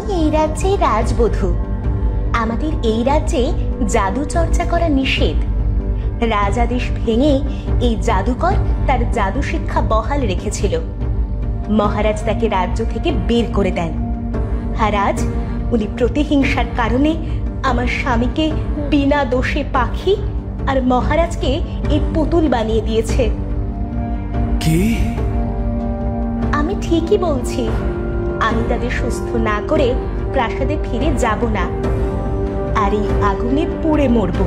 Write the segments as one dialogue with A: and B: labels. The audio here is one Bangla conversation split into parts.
A: আমি এই রাজ্যে রাজবধূ। আমাদের এই রাজ্যে জাদু চর্চা করা নিষেধ। রাজাদেশ ভেঙে এই জাদুকর তার জাদু শিক্ষা বহাল রেখেছিল। মহারাজ তাকে রাজ্য থেকে বের করে দেন। আর আজ উনি প্রতিহিংসার কারণে আমার স্বামীকে বিনা দোষে পাখি আর মহারাজকে এই পুতুল বানিয়ে দিয়েছে।
B: কি?
A: আমি ঠিকই বলছি। আমি তাদের সুস্থ না করে প্রাসাদে ফিরে যাব না, আর এই আগুনে পুড়ে মরব।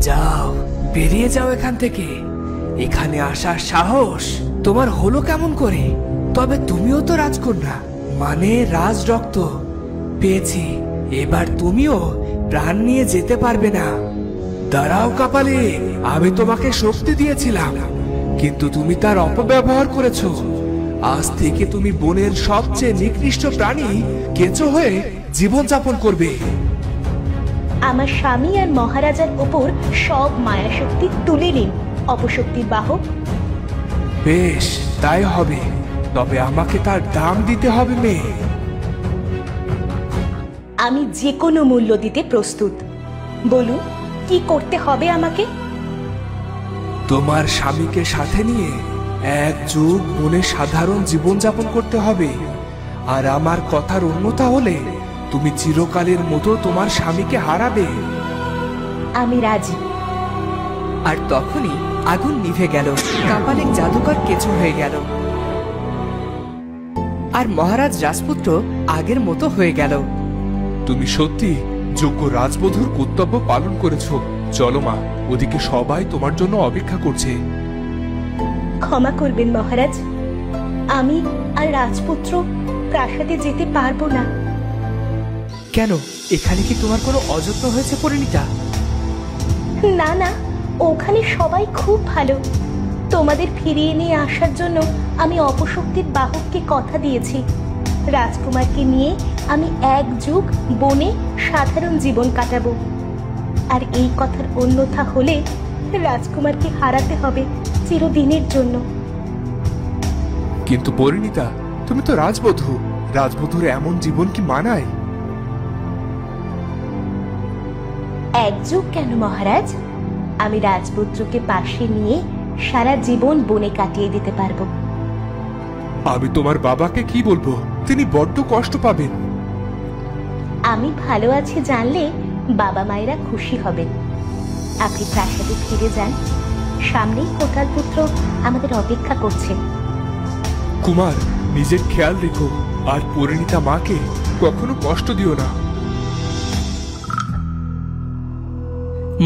B: যাও, বেরিয়ে যাও এখান থেকে। এখানে আসার সাহস তোমার হলো কেমন করে? তবে তুমিও তো রাজকন্যা, মানে রাজ রক্ত পেয়েছি। এবার তুমিও প্রাণ নিয়ে যেতে পারবে না। দাঁড়াও কাপালি, আমি তোমাকে শক্তি দিয়েছিলাম, কিন্তু তুমি তার অপব্যবহার করেছো। আজ থেকে তুমি বনের সবচেয়ে নিকৃষ্ট প্রাণী কেঁচো হয়ে জীবনযাপন করবে।
A: আমার স্বামী আর মহারাজার ওপর সব মায়া শক্তি তুলে নিন, অপশক্তির বাহক।
B: বেশ, তাই হবে, তবে আমাকে তার দাম দিতে হবে মেয়ে।
A: আমি যে কোনো মূল্য দিতে প্রস্তুত। বলুন, কি করতে হবে আমাকে?
B: তোমার স্বামীকে সাথে নিয়ে এক যুগ বনে সাধারণ জীবনযাপন করতে হবে। আর আমার কথার অন্যথা হলে তুমি চিরকালের মতো তোমার স্বামীকে হারাবে।
A: আমি রাজি।
C: আর তখনই আগুন নিভে গেল, কাপালিক জাদুকর কেঁচো হয়ে গেল, আর মহারাজ রাজপুত্র আগের মতো হয়ে গেল।
B: তুমি সত্যি যোগ্য রাজবধূর কর্তব্য পালন করেছো। চলো মা, ওদিকে সবাই তোমার জন্য অপেক্ষা করছে।
A: ক্ষমা করবেন মহারাজ, আমি আর রাজপুত্র প্রাসাদে যেতে পারবো না।
C: কেন? এখানে কি তোমার কোনো অযত্ন হয়েছে পরিণীতা?
A: না না, ওখানে সবাই খুব ভালো। তোমাদের ফিরিয়ে নিয়ে আসার জন্য আমি অপশক্তির বাহককে কথা দিয়েছি। রাজকুমারকে নিয়ে আমি এক যুগ বনে সাধারণ জীবন কাটাবো। আর এই কথার অন্যথা হলে রাজকুমারকে হারাতে হবে চিরদিনের জন্য।
B: কিন্তু পরিণীতা, তুমি তো রাজবধূ। রাজবধূর এমন জীবন কি মানায়?
A: এক যুগ কেন মহারাজ, আমি রাজপুত্রকে পাশে নিয়ে সারা জীবন বনে কাটিয়ে দিতে পারবো।
B: আমি তোমার বাবাকে কি বলবো? তিনি বড্ড কষ্ট পাবেন।
A: আমি ভালো আছি জানলে বাবা মায়েরা খুশি হবেন। আপনি প্রাসাদে ফিরে যান, সামনেই কোটাল পুত্র আমাদের অপেক্ষা করছে।
B: কুমার, নিজের খেয়াল রেখো, আর পরিণীতা মাকে কখনো কষ্ট দিও না।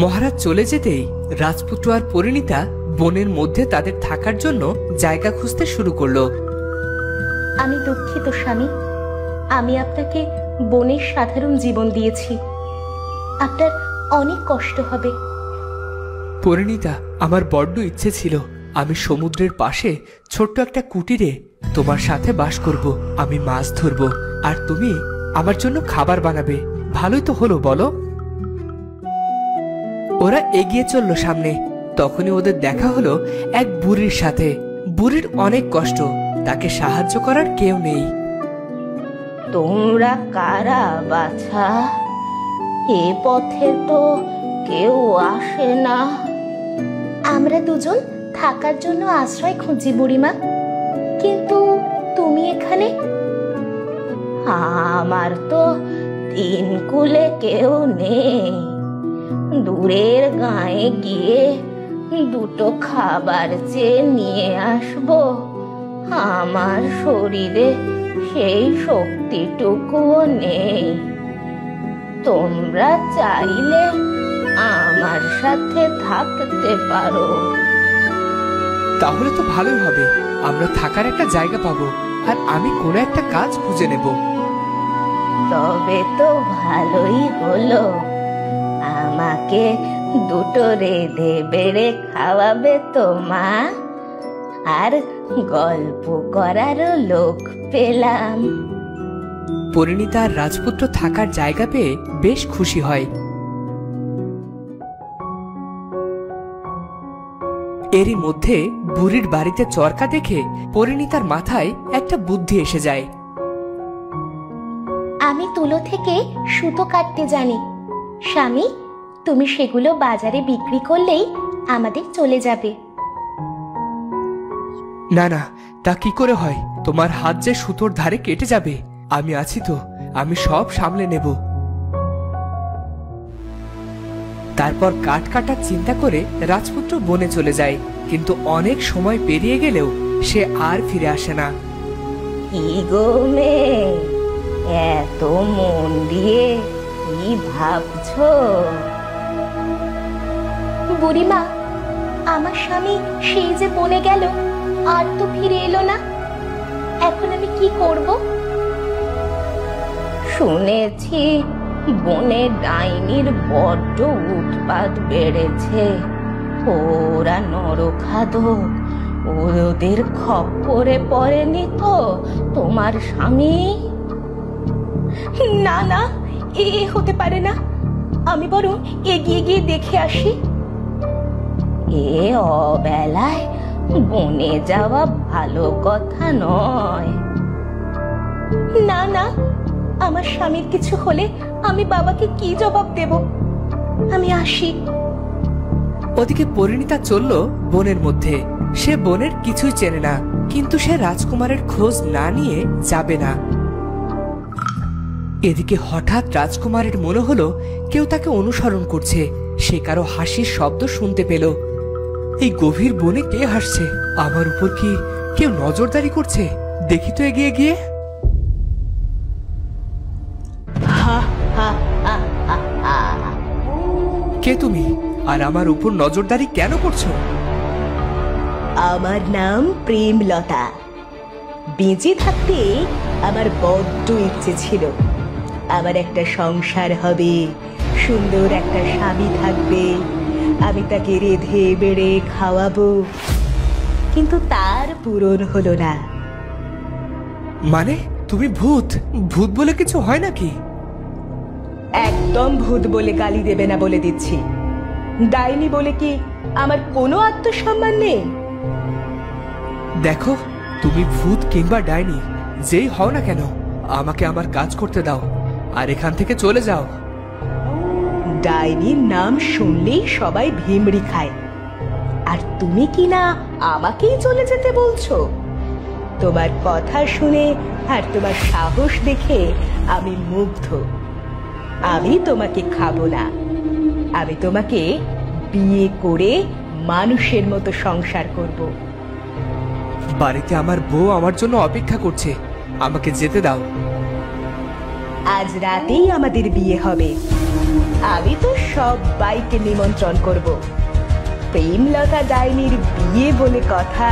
C: মহারাজ চলে যেতেই রাজপুত্র আর পরিণীতা বনের মধ্যে তাদের থাকার জন্য জায়গা খুঁজতে শুরু করলো।
A: আমি দুঃখিত স্বামী, আমি আপনাকে বনের সাধারণ জীবন দিয়েছি। আপনার অনেক কষ্ট হবে।
C: পরিণীতা, আমার বড্ড ইচ্ছে ছিল আমি সমুদ্রের পাশে ছোট্ট একটা কুটিরে তোমার সাথে বাস করব। আমি মাছ ধরবো আর তুমি আমার জন্য খাবার বানাবে। ভালোই তো হলো, বলো? ওরা এগিয়ে চললো সামনে। তখনই ওদের দেখা হলো এক বুড়ির সাথে। বুড়ির অনেক কষ্ট, তাকে সাহায্য করার কেউ নেই।
A: তোমরা কারা বাছা? এ পথে তো কেউ আসে না। আমরা দুজন থাকার জন্য আশ্রয় খুঁজি বুড়িমা, কিন্তু তুমি এখানে? আমার তো তিন কুলে কেউ নেই। দূরের গায়ে গিয়ে দুটো খাবার চেয়ে নিয়ে আসবো, আমার শরীরে সেই শক্তিটুকুও নেই। তোমরা চাইলে আমার সাথে থাকতে পারো।
C: তাহলে তো ভালোই হবে, আমরা থাকার একটা জায়গা পাবো, আর আমি কোনো একটা কাজ খুঁজে নেব।
A: তবে তো ভালোই হলো, আমাকে দুটো রেঁধে বেড়ে খাওয়াবে তো মা, আর গল্প করারও লোক পেলাম।
C: পরিণীতা আর রাজপুত্র থাকার জায়গা পেয়ে বেশ খুশি হয়। এরই মধ্যে বুড়ির বাড়িতে চরকা দেখে পরিণীতার মাথায় একটা বুদ্ধি এসে যায়।
A: আমি তুলো থেকে সুতো কাটতে জানি। স্বামী, তুমি সেগুলো বাজারে বিক্রি করলেই আমাদের চলে যাবে।
C: না না, তা কি করে হয়? তোমার হাত যে সুতোর ধারে কেটে যাবে। আমি আছি তো, আমি সব সামলে নেব। তারপর কাঠ কাটার চিন্তা করে রাজপুত্র বনে চলে যায়, কিন্তু অনেক সময় পেরিয়ে গেলেও সে আর ফিরে আসে না।
A: কি গো মেয়ে, এত মন দিয়ে কি ভাবছো? বুড়িমা, আমার স্বামী সেই যে বনে গেল, আর তো ফিরে এলো না। এখন আমি কি করব? শুনেছি বনে ডাইনির বড্ড উৎপাত বেড়েছে। ওরা নরখাদক, ওদের খপ্পরে পড়েনি তো তোমার স্বামী? না না, এ হতে পারে না। আমি বরং এগিয়ে গিয়ে দেখে আসি। এ অবেলায় বনে যাওয়া ভালো কথা নয়। না না, আমার স্বামীর কিছু হলে আমি বাবাকে কি জবাব দেব? আমি আসি।
C: ওদিকে পরিণীতা চলল বনের মধ্যে। সে বনের কিছুই চেনে না, কিন্তু সে রাজকুমারের খোঁজ না নিয়ে যাবে না। এদিকে হঠাৎ রাজকুমারের মনে হলো কেউ তাকে অনুসরণ করছে। সে কারো হাসির শব্দ শুনতে পেল। এই গভীর বনে কে হাসছে? আমার উপর কি কেউ নজরদারি করছে? দেখি তো এগিয়ে গিয়ে। কে তুমি, আর আমার উপর নজরদারি কেন করছো?
A: আমার নাম প্রেমলতা। বেঁচে থাকতে আমার বড্ড ইচ্ছে ছিল আমার একটা সংসার হবে, সুন্দর একটা স্বামী থাকবে, আমি তাকে রেঁধে বেড়ে খাওয়াবো, কিন্তু তার পূরণ হলো না।
C: মানে তুমি ভূত? ভূত বলে কিছু হয় নাকি?
A: একদম ভূত বলে গালি দেবে না বলে দিচ্ছি। ডাইনি বলে কি আমার কোনো আত্মসম্মান নেই?
C: দেখো, তুমি ভূত কিংবা ডাইনি যেই হও না কেন, আমাকে আমার কাজ করতে দাও আর এখান থেকে চলে যাও।
A: ডাইনির নাম শুনলেই সবাই ভিমড়ি খায়, আর তুমি কি না আমাকেই চলে যেতে বলছো? তোমার কথা শুনে আর তোমার সাহস দেখে আমি মুগ্ধ। আমি তোমাকে খাবো না, আমি তোমাকে বিয়ে করে মানুষের মতো সংসার করব।
C: বাড়িতে আমার বউ আমার জন্য অপেক্ষা করছে, আমাকে যেতে দাও।
A: আজ রাতেই আমাদের বিয়ে হবে। আমি তো সবাইকে নিমন্ত্রণ করব। প্রেমলতা ডাইনির বিয়ে বলে কথা।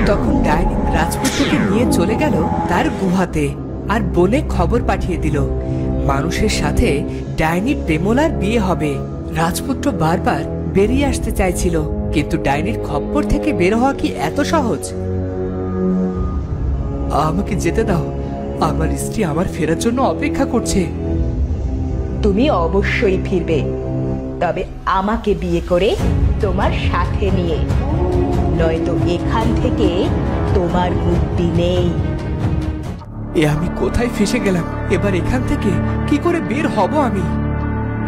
C: তখন ডাইনি রাজপুত্রকে নিয়ে চলে গেল তার গুহাতে, আর বনে খবর পাঠিয়ে দিল মানুষের সাথে ডাইনির প্রেমলার বিয়ে হবে। রাজপুত্র বারবার বেরিয়ে আসতে চাইছিল, কিন্তু ডাইনির খপ্পর থেকে বের হওয়া কি এত সহজ? আমাকে যেতে দাও, আমার স্ত্রী আমার ফেরার জন্য অপেক্ষা করছে।
A: তুমি অবশ্যই ফিরবে, তবে আমাকে বিয়ে করে তোমার সাথে নিয়ে, নয়তো এখান থেকে তোমার মুক্তি নেই।
C: এ আমি কোথায় ফেসে গেলাম? এবার এখান থেকে কি করে বের হব আমি?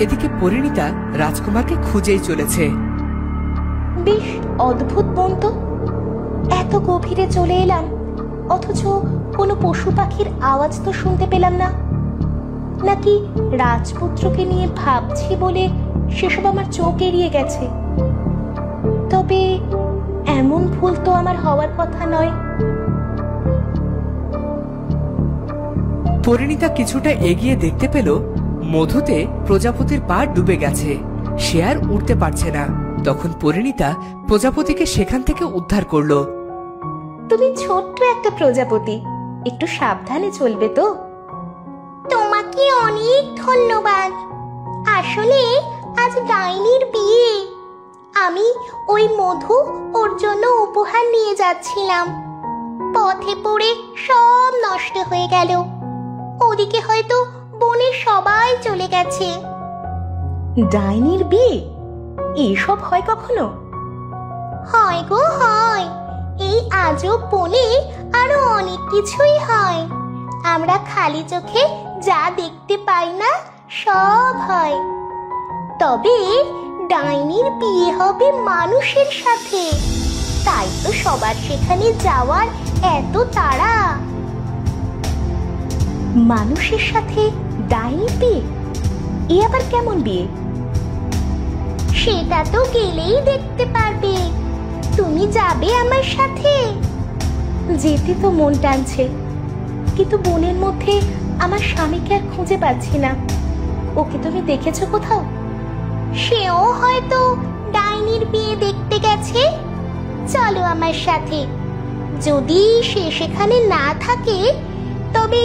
C: এদিকে পরিণীতা রাজকুমারকে খুঁজেই চলেছে।
A: বেশ অদ্ভুত বন তো। এত গভীরে চলে এলাম, অথচ কোনো পশু পাখির আওয়াজ তো শুনতে পেলাম না। নাকি রাজপুত্রকে নিয়ে ভাবছি বলে সেসব আমার চোখ এড়িয়ে গেছে? তবে এমন ভুল তো আমার হওয়ার কথা নয়।
C: পরিণীতা কিছুটা এগিয়ে দেখতে পেল মধুতে প্রজাপতির পা ডুবে গেছে, সে আর উঠতে পারছে না। তখন পরিণীতা প্রজাপতিকে সেখান থেকে উদ্ধার করলো।
A: তুমি ছোট্ট একটা প্রজাপতি, একটু সাবধানে চলবে তো। তোমাকে অনেক ধন্যবাদ। আসলে আজ ডাইনির বিয়ে, আমি ওই মধু ওর জন্য উপহার নিয়ে যাচ্ছিলাম, পথে পড়ে সব নষ্ট হয়ে গেল। ওদিকে হয়তো বনে সবাই চলে গেছে। ডাইনির বিয়ে এসব হয় কখনো? হয় গো হয়। এই আজব বনে আরো অনেক কিছুই হয়। আমরা খালি চোখে যা দেখতে পাই না সব হয়। তবে ডাইনির বিয়ে হবে মানুষের সাথে, তাই তো সবার সেখানে যাওয়ার এত তাড়া। মানুষের সাথে ডাইনির বিয়ে? এ আবার কেমন বিয়ে? সেটা তো গেলেই দেখতে পারবে। তুমি যাবে আমার সাথে? যেতে তো মন টানছে, কিন্তু বনের মধ্যে আমার স্বামীকে আর খুঁজে পাচ্ছি না। ওকে তুমি দেখেছো কোথাও? সেও হয়তো ডাইনির বিয়ে দেখতে গেছে। চলো আমার সাথে। যদি সে সেখানে না থাকে তবে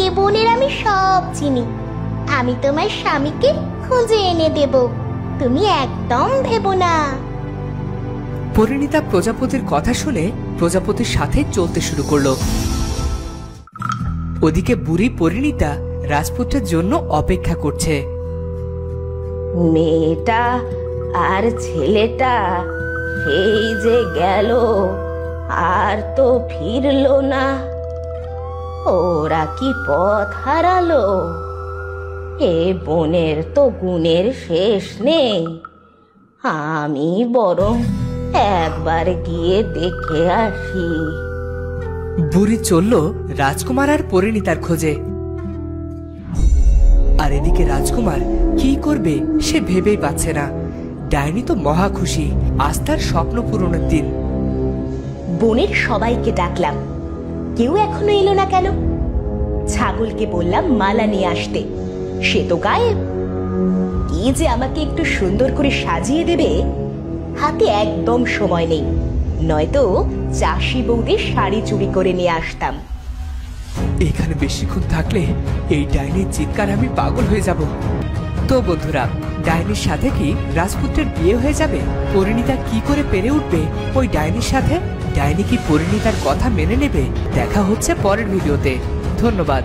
A: এ বনের আমি সব চিনি। আমি তোমার স্বামীকে খুঁজে এনে দেব, তুমি একদম ভেবো না।
C: পরিণীতা প্রজাপতির কথা শুনে প্রজাপতির সাথে চলতে শুরু করলো। ওদিকে বুড়ি পরিণীতা রাজপুত্রের জন্য অপেক্ষা করছে।
A: মেয়েটা আর ছেলেটা সেই যে গেল, আর তো ফিরলো না। ওরা কি পথ হারালো? এ বনের তো গুণের শেষ নেই। আমি বরং একবার গিয়ে দেখে আসি।
C: বুড়ি চলল রাজকুমার আর পরিণীতার খোঁজে। আর এদিকে রাজকুমার কি করবে সে ভেবেই পাচ্ছে না। ডাইনি তো মহা খুশি, আজ তার স্বপ্ন পূরণের দিন।
A: বনের সবাইকে ডাকলাম, কেউ এখনো এলো না কেন? ছাগলকে বললাম মালা নিয়ে আসতে, সে তো গায়েব। কি যে আমাকে একটু সুন্দর করে সাজিয়ে দেবে, হাতে একদম সময় নেই, নয়তো চাষি বৌদের শাড়ি চুরি করে নিয়ে আসতাম।
C: এখানে বেশিক্ষণ থাকলে এই ডাইনির চিৎকার আমি পাগল হয়ে যাব। তো বন্ধুরা, ডাইনির সাথে কি রাজপুত্রের বিয়ে হয়ে যাবে? পরিণীতা কি করে পেরে উঠবে ওই ডাইনির সাথে? ডাইনি কি পরিণীতার কথা মেনে নেবে? দেখা হচ্ছে পরের ভিডিওতে। ধন্যবাদ।